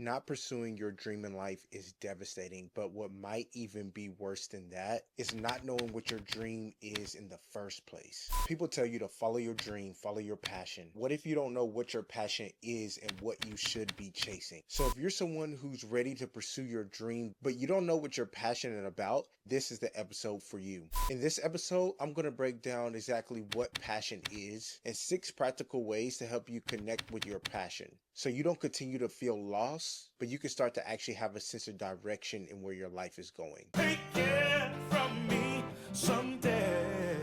Not pursuing your dream in life is devastating, but what might even be worse than that is not knowing what your dream is in the first place. People tell you to follow your dream, follow your passion. What if you don't know what your passion is and what you should be chasing? So if you're someone who's ready to pursue your dream, but you don't know what you're passionate about, this is the episode for you. In this episode, I'm going to break down exactly what passion is and 6 practical ways to help you connect with your passion, so you don't continue to feel lost, but you can start to actually have a sense of direction in where your life is going. Take it from me someday.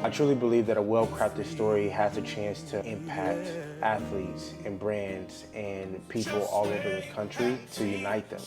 I truly believe that a well-crafted story has a chance to impact athletes and brands and people all over the country to unite them.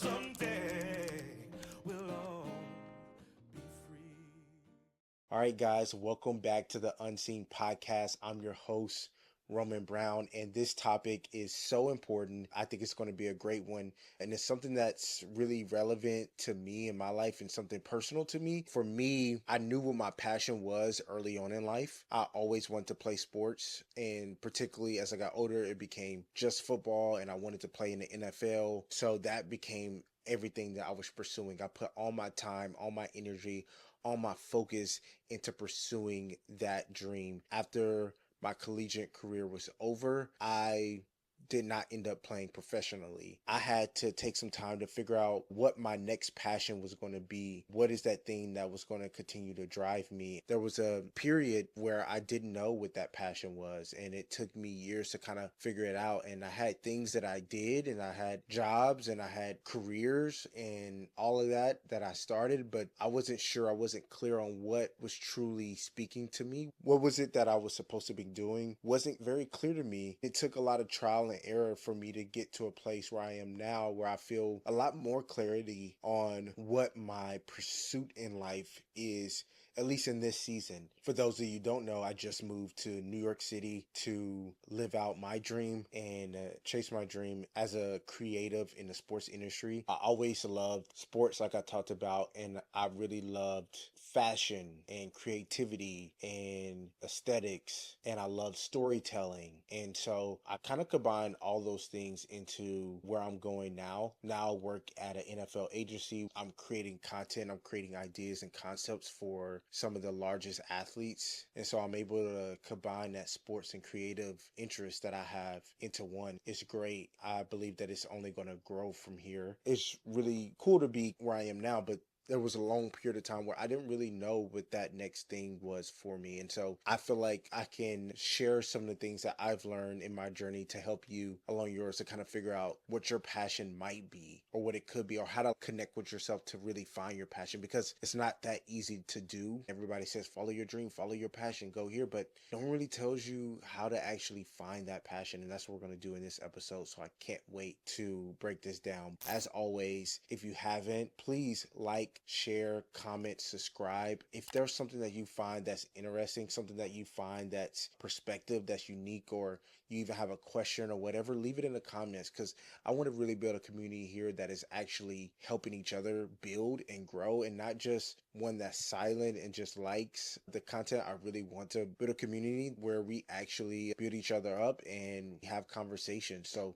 All right, guys, welcome back to the Unseen Podcast. I'm your host, Roman Brown, and this topic is so important. I think it's going to be a great one, and it's something that's really relevant to me in my life and something personal to me. For me, I knew what my passion was early on in life. I always wanted to play sports, and particularly as I got older, it became just football, and I wanted to play in the NFL. So that became everything that I was pursuing. I put all my time, all my energy, all my focus into pursuing that dream. After my collegiate career was over, I did not end up playing professionally. I had to take some time to figure out what my next passion was going to be. What is that thing that was going to continue to drive me? There was a period where I didn't know what that passion was, and it took me years to kind of figure it out. And I had things that I did, and I had jobs, and I had careers, and all of that I started, but I wasn't sure, I wasn't clear on what was truly speaking to me. What was it that I was supposed to be doing? Wasn't very clear to me. It took a lot of trial and error for me to get to a place where I am now, where I feel a lot more clarity on what my pursuit in life is, at least in this season. For those of you who don't know, I just moved to New York City to live out my dream and chase my dream as a creative in the sports industry. I always loved sports, like I talked about, and I really loved fashion and creativity and aesthetics, and I love storytelling. And so I kind of combine all those things into where I'm going now. Now I work at an NFL agency. I'm creating content, I'm creating ideas and concepts for some of the largest athletes. And so I'm able to combine that sports and creative interest that I have into one. It's great. I believe that it's only going to grow from here. It's really cool to be where I am now, but there was a long period of time where I didn't really know what that next thing was for me. And so I feel like I can share some of the things that I've learned in my journey to help you along yours to kind of figure out what your passion might be or what it could be, or how to connect with yourself to really find your passion, because it's not that easy to do. Everybody says, follow your dream, follow your passion, go here, but no one really tells you how to actually find that passion. And that's what we're going to do in this episode. So I can't wait to break this down. As always, if you haven't, please like, share, comment, subscribe. If there's something that you find that's interesting, something that you find that's perspective, that's unique, or you even have a question or whatever, leave it in the comments, because I want to really build a community here that is actually helping each other build and grow, and not just one that's silent and just likes the content. I really want to build a community where we actually build each other up and have conversations. So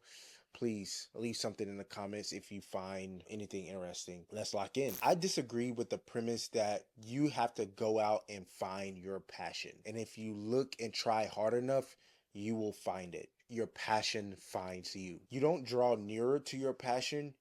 please leave something in the comments if you find anything interesting. Let's lock in. I disagree with the premise that you have to go out and find your passion. And if you look and try hard enough, you will find it. Your passion finds you. You don't draw nearer to your passion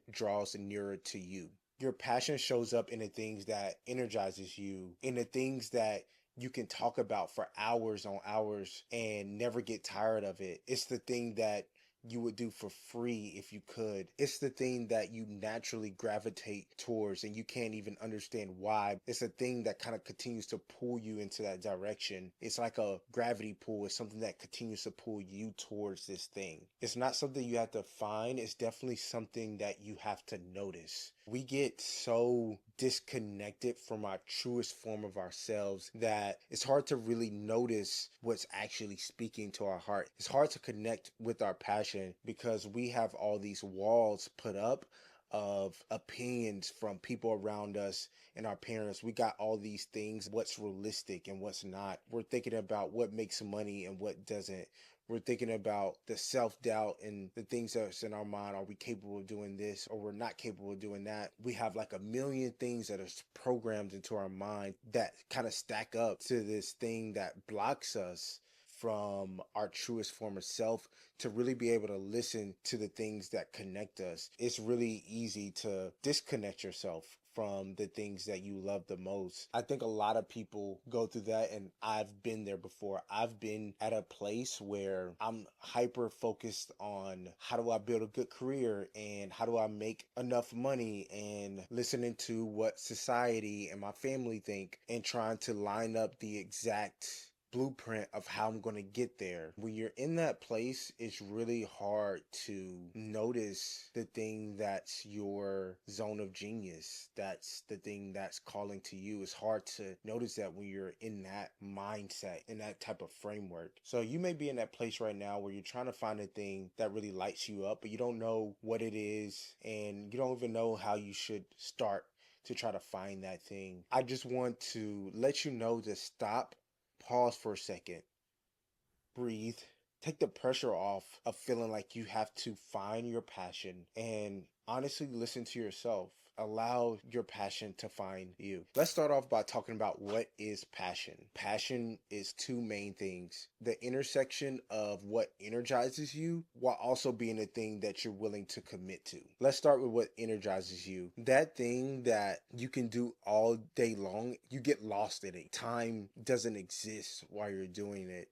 draws nearer to you. Your passion shows up in the things that energizes you, in the things that you can talk about for hours on hours and never get tired of it. It's the thing that you would do for free if you could. It's the thing that you naturally gravitate towards and you can't even understand why. It's a thing that kind of continues to pull you into that direction. It's like a gravity pull. It's something that continues to pull you towards this thing. It's not something you have to find. It's definitely something that you have to notice. We get so disconnected from our truest form of ourselves that it's hard to really notice what's actually speaking to our heart. It's hard to connect with our passion because we have all these walls put up of opinions from people around us and our parents. We got all these things, what's realistic and what's not. We're thinking about what makes money and what doesn't. We're thinking about the self-doubt and the things that's in our mind. Are we capable of doing this, or we're not capable of doing that? We have like a million things that are programmed into our mind that kind of stack up to this thing that blocks us from our truest form of self, to really be able to listen to the things that connect us. It's really easy to disconnect yourself from the things that you love the most. I think a lot of people go through that, and I've been there before. I've been at a place where I'm hyper focused on how do I build a good career and how do I make enough money, and listening to what society and my family think and trying to line up the exact blueprint of how I'm going to get there. When you're in that place, it's really hard to notice the thing that's your zone of genius. That's the thing that's calling to you. It's hard to notice that when you're in that mindset, in that type of framework. So you may be in that place right now where you're trying to find a thing that really lights you up, but you don't know what it is, and you don't even know how you should start to try to find that thing. I just want to let you know to stop, pause for a second, breathe, take the pressure off of feeling like you have to find your passion, and honestly listen to yourself. Allow your passion to find you. Let's start off by talking about what is passion. Passion is two main things: the intersection of what energizes you while also being a thing that you're willing to commit to. Let's start with what energizes you. That thing that you can do all day long, you get lost in it. Time doesn't exist while you're doing it.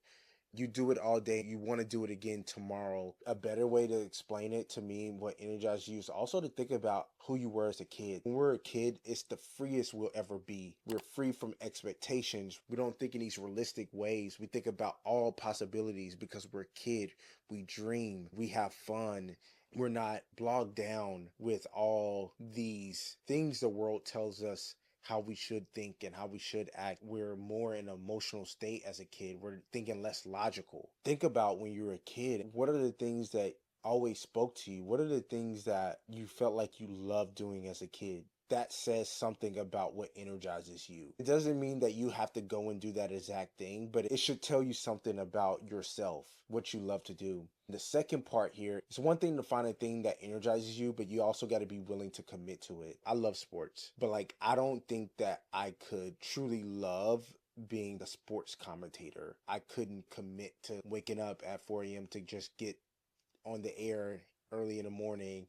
You do it all day, you want to do it again tomorrow. A better way to explain it to me, what energizes you, is also to think about who you were as a kid. When we're a kid, it's the freest we'll ever be. We're free from expectations. We don't think in these realistic ways. We think about all possibilities because we're a kid. We dream, we have fun. We're not bogged down with all these things the world tells us how we should think and how we should act. We're more in an emotional state as a kid. We're thinking less logical. Think about when you were a kid. What are the things that always spoke to you? What are the things that you felt like you loved doing as a kid? That says something about what energizes you. It doesn't mean that you have to go and do that exact thing, but it should tell you something about yourself, what you love to do. The second part here, it's one thing to find a thing that energizes you, but you also got to be willing to commit to it. I love sports, but like, I don't think that I could truly love being a sports commentator. I couldn't commit to waking up at 4 a.m. to just get on the air early in the morning,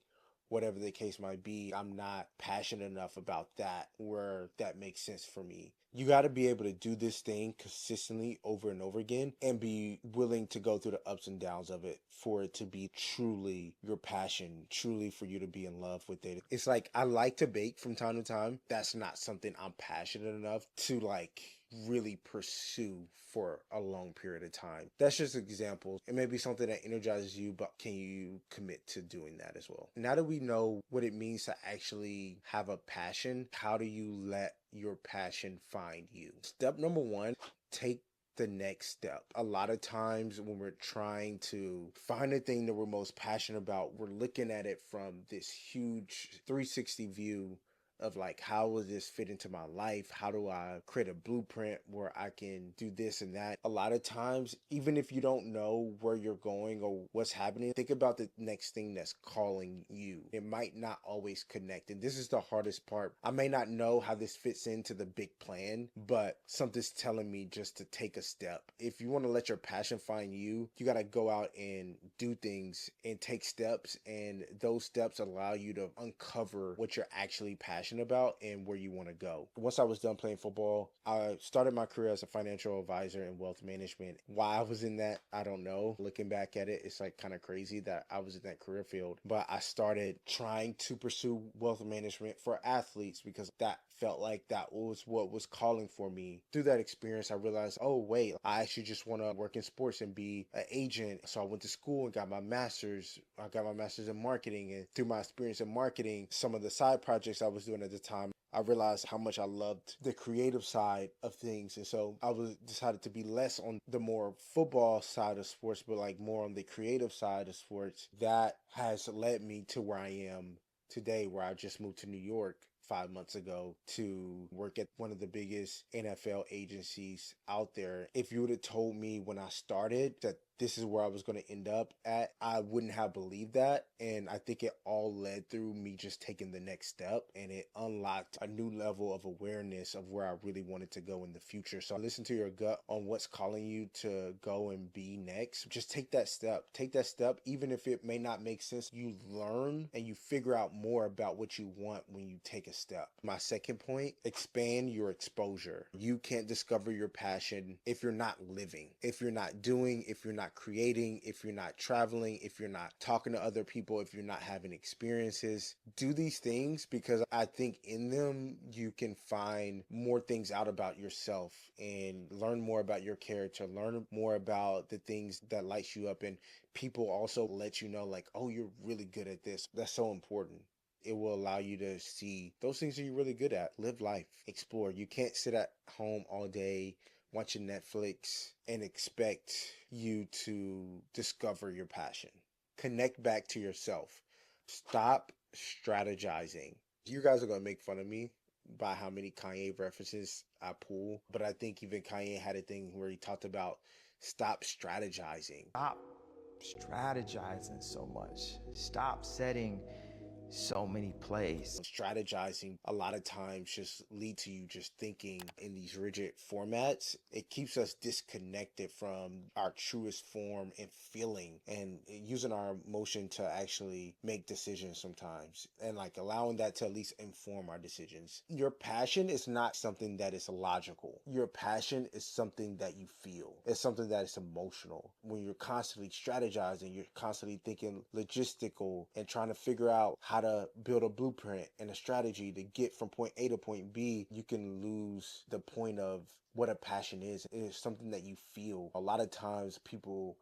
whatever the case might be. I'm not passionate enough about that where that makes sense for me. You got to be able to do this thing consistently over and over again and be willing to go through the ups and downs of it for it to be truly your passion, truly for you to be in love with it. It's like, I like to bake from time to time. That's not something I'm passionate enough to like really pursue for a long period of time. That's just an example. It may be something that energizes you, but can you commit to doing that as well? Now that we know what it means to actually have a passion, how do you let your passion find you? Step number one, take the next step. A lot of times when we're trying to find a thing that we're most passionate about, we're looking at it from this huge 360 view of like, how will this fit into my life? How do I create a blueprint where I can do this and that? A lot of times, even if you don't know where you're going or what's happening, think about the next thing that's calling you. It might not always connect. And this is the hardest part. I may not know how this fits into the big plan, but something's telling me just to take a step. If you want to let your passion find you, you got to go out and do things and take steps. And those steps allow you to uncover what you're actually passionate about and where you want to go. Once I was done playing football, I started my career as a financial advisor in wealth management. Why I was in that, I don't know. Looking back at it, it's like kind of crazy that I was in that career field. But I started trying to pursue wealth management for athletes because that felt like that was what was calling for me. Through that experience, I realized, oh wait, I actually just want to work in sports and be an agent. So I went to school and got my master's. I got my master's in marketing, and through my experience in marketing, some of the side projects I was doing at the time, I realized how much I loved the creative side of things. And so I was decided to be less on the more football side of sports, but like more on the creative side of sports. That has led me to where I am today, where I just moved to New York 5 months ago to work at one of the biggest NFL agencies out there. If you would have told me when I started that this is where I was going to end up at, I wouldn't have believed that. And I think it all led through me just taking the next step, and it unlocked a new level of awareness of where I really wanted to go in the future. So listen to your gut on what's calling you to go and be next. Just take that step. Take that step, even if it may not make sense. You learn and you figure out more about what you want when you take a step. My second point, expand your exposure. You can't discover your passion if you're not living, if you're not doing, if you're not creating, if you're not traveling, if you're not talking to other people, if you're not having experiences. Do these things, because I think in them you can find more things out about yourself and learn more about your character, learn more about the things that lights you up, and people also let you know, like, oh, you're really good at this. That's so important. It will allow you to see those things that you're really good at. Live life, explore. You can't sit at home all day watching Netflix and expect you to discover your passion. Connect back to yourself. Stop strategizing. You guys are going to make fun of me by how many Kanye references I pull, but I think even Kanye had a thing where he talked about stop strategizing. Stop strategizing so much. Stop setting so many plays. Strategizing a lot of times just lead to you just thinking in these rigid formats. It keeps us disconnected from our truest form and feeling, and using our emotion to actually make decisions sometimes, and like allowing that to at least inform our decisions. Your passion is not something that is logical. Your passion is something that you feel. It's something that is emotional. When you're constantly strategizing, you're constantly thinking logistical and trying to figure out how to build a blueprint and a strategy to get from point A to point B, you can lose the point of what a passion is. It is something that you feel. A lot of times people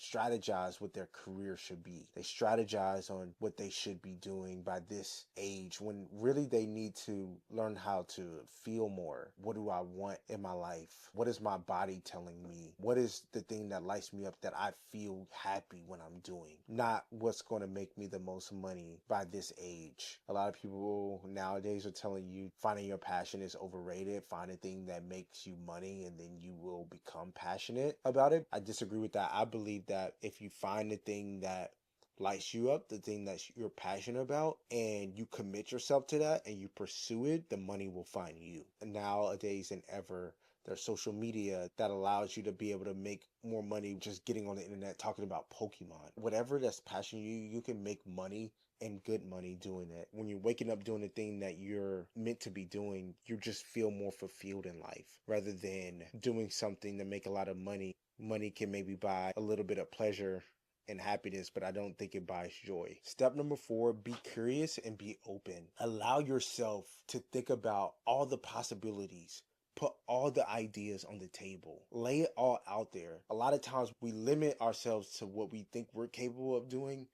strategize what their career should be. They strategize on what they should be doing by this age, when really they need to learn how to feel more. What do I want in my life? What is my body telling me? What is the thing that lights me up that I feel happy when I'm doing? Not what's going to make me the most money by this age. A lot of people nowadays are telling you finding your passion is overrated. Find a thing that makes you money and then you will become passionate about it. I disagree with that. I believe that if you find the thing that lights you up, the thing that you're passionate about, and you commit yourself to that and you pursue it, the money will find you. And nowadays than ever, there's social media that allows you to be able to make more money just getting on the internet talking about Pokemon. Whatever that's passionate you can make money, and good money, doing it. When you're waking up doing the thing that you're meant to be doing, you just feel more fulfilled in life rather than doing something to make a lot of money. Money can maybe buy a little bit of pleasure and happiness, but I don't think it buys joy. Step number 4, be curious and be open. Allow yourself to think about all the possibilities. Put all the ideas on the table. Lay it all out there. A lot of times we limit ourselves to what we think we're capable of doing,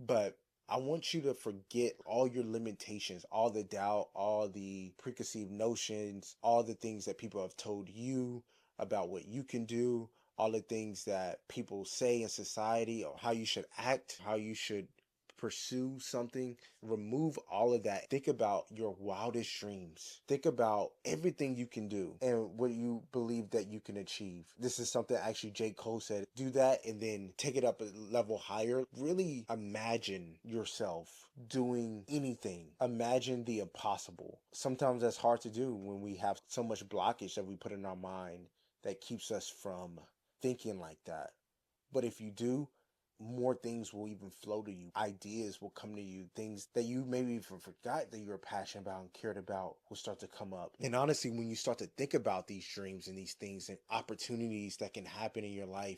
but I want you to forget all your limitations, all the doubt, all the preconceived notions, all the things that people have told you about what you can do, all the things that people say in society, or how you should act, how you should pursue something. Remove all of that. Think about your wildest dreams. Think about everything you can do and what you believe that you can achieve. This is something actually J. Cole said. Do that and then take it up a level higher. Really imagine yourself doing anything. Imagine the impossible. Sometimes that's hard to do when we have so much blockage that we put in our mind that keeps us from thinking like that. But if you do, more things will even flow to you. Ideas will come to you. Things that you maybe even forgot that you were passionate about and cared about will start to come up. And honestly, when you start to think about these dreams and these things and opportunities that can happen in your life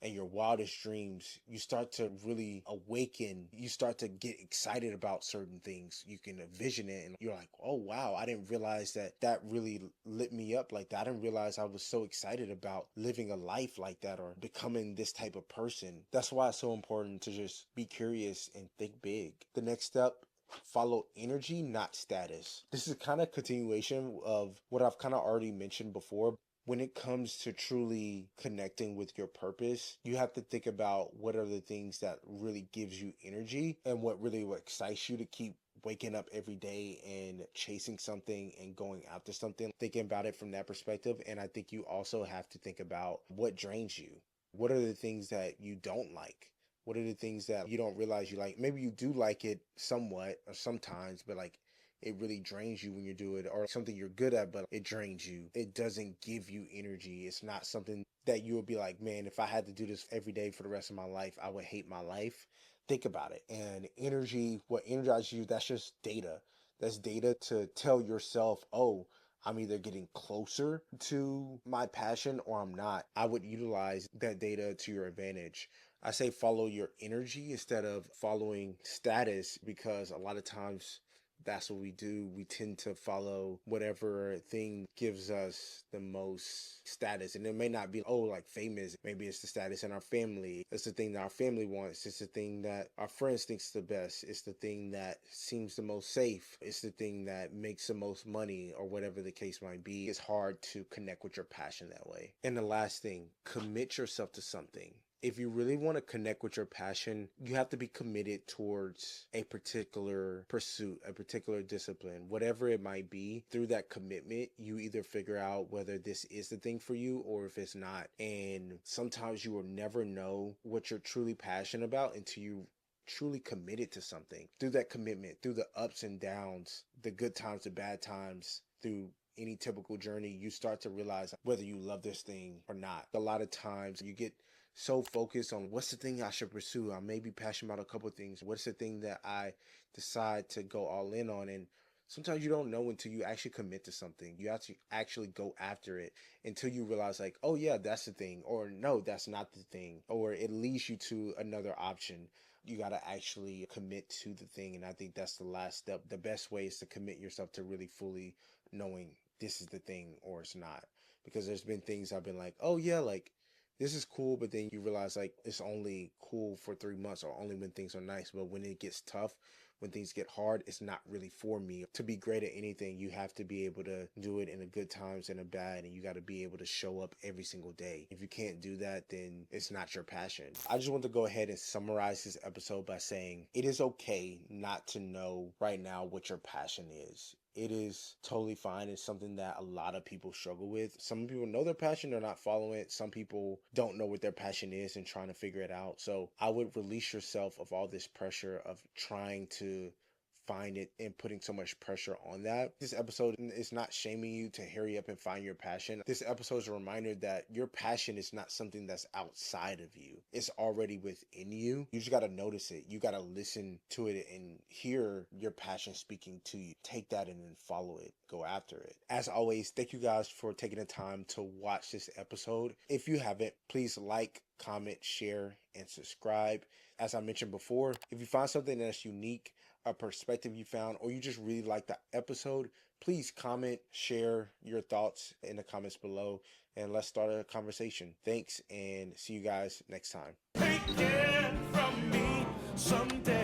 and your wildest dreams, you start to really awaken. You start to get excited about certain things. You can envision it and you're like, oh wow, I didn't realize that that really lit me up like that. I didn't realize I was so excited about living a life like that or becoming this type of person. That's why it's so important to just be curious and think big. The next step, follow energy, not status. This is kind of continuation of what I've kind of already mentioned before. When it comes to truly connecting with your purpose, you have to think about what are the things that really gives you energy and what really excites you to keep waking up every day and chasing something and going after something, thinking about it from that perspective. And I think you also have to think about what drains you. What are the things that you don't like? What are the things that you don't realize you like? Maybe you do like it somewhat or sometimes, but like it really drains you when you do it, or something you're good at, but it drains you. It doesn't give you energy. It's not something that you would be like, man, if I had to do this every day for the rest of my life, I would hate my life. Think about it. And energy, what energizes you, that's just data. That's data to tell yourself, oh, I'm either getting closer to my passion or I'm not. I would utilize that data to your advantage. I say follow your energy instead of following status, because a lot of times that's what we do. We tend to follow whatever thing gives us the most status. And it may not be, oh, like famous. Maybe it's the status in our family. It's the thing that our family wants. It's the thing that our friends think's the best. It's the thing that seems the most safe. It's the thing that makes the most money, or whatever the case might be. It's hard to connect with your passion that way. And the last thing, commit yourself to something. If you really want to connect with your passion, you have to be committed towards a particular pursuit, a particular discipline, whatever it might be. Through that commitment, you either figure out whether this is the thing for you or if it's not. And sometimes you will never know what you're truly passionate about until you truly committed to something. Through that commitment, through the ups and downs, the good times, the bad times, through any typical journey, you start to realize whether you love this thing or not. A lot of times you get so focused on what's the thing I should pursue. I may be passionate about a couple of things. What's the thing that I decide to go all in on? And sometimes you don't know until you actually commit to something. You have to actually go after it until you realize, like, oh yeah, that's the thing, or no, that's not the thing, or it leads you to another option. You got to actually commit to the thing. And I think that's the last step. The best way is to commit yourself to really fully knowing this is the thing or it's not. Because there's been things I've been like, oh yeah, like this is cool, but then you realize like it's only cool for 3 months or only when things are nice. But when it gets tough, when things get hard, it's not really for me. To be great at anything, you have to be able to do it in the good times and the bad, and you got to be able to show up every single day. If you can't do that, then it's not your passion. I just want to go ahead and summarize this episode by saying it is okay not to know right now what your passion is. It is totally fine. It's something that a lot of people struggle with. Some people know their passion, they're not following it. Some people don't know what their passion is and trying to figure it out. So I would release yourself of all this pressure of trying to find it and putting so much pressure on that. This episode is not shaming you to hurry up and find your passion. This episode is a reminder that your passion is not something that's outside of you. It's already within you. You just got to notice it. You got to listen to it and hear your passion speaking to you. Take that and then follow it. Go after it. As always, thank you guys for taking the time to watch this episode. If you haven't, please like, comment, share, and subscribe. As I mentioned before, if you find something that's unique, a perspective you found, or you just really like the episode, please comment, share your thoughts in the comments below, and let's start a conversation. Thanks, and see you guys next time. Take it from me someday.